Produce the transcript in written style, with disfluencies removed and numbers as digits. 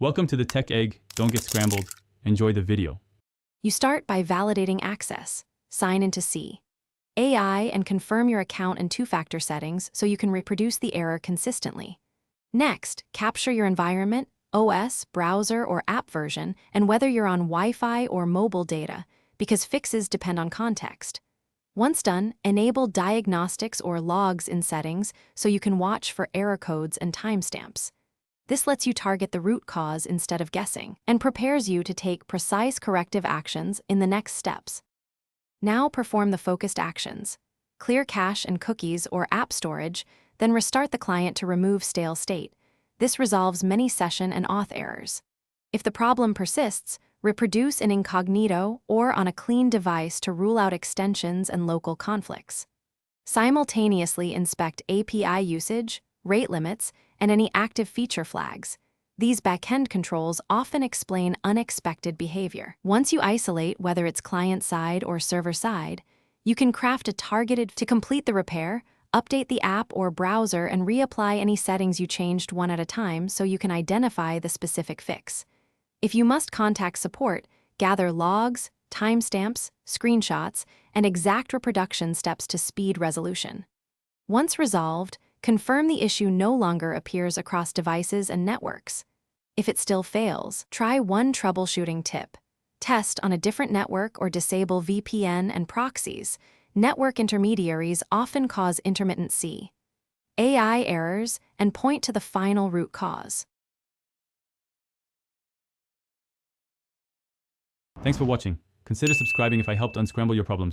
Welcome to the Tech Egg. Don't get scrambled. Enjoy the video. You start by validating access. Sign into C.ai and confirm your account and two-factor settings so you can reproduce the error consistently. Next, capture your environment, OS, browser, or app version, and whether you're on Wi-Fi or mobile data, because fixes depend on context. Once done, enable diagnostics or logs in settings so you can watch for error codes and timestamps. This lets you target the root cause instead of guessing, and prepares you to take precise corrective actions in the next steps. Now perform the focused actions. Clear cache and cookies or app storage, then restart the client to remove stale state. This resolves many session and auth errors. If the problem persists, reproduce in incognito or on a clean device to rule out extensions and local conflicts. Simultaneously inspect API usage, rate limits, and any active feature flags. These backend controls often explain unexpected behavior. Once you isolate whether it's client-side or server-side, you can craft a targeted to complete the repair, update the app or browser, and reapply any settings you changed one at a time so you can identify the specific fix. If you must contact support, gather logs, timestamps, screenshots, and exact reproduction steps to speed resolution. Once resolved, confirm the issue no longer appears across devices and networks. If it still fails, try one troubleshooting tip. Test on a different network or disable VPN and proxies. Network intermediaries often cause intermittent C.ai errors and point to the final root cause. Thanks for watching. Consider subscribing if I helped unscramble your problems.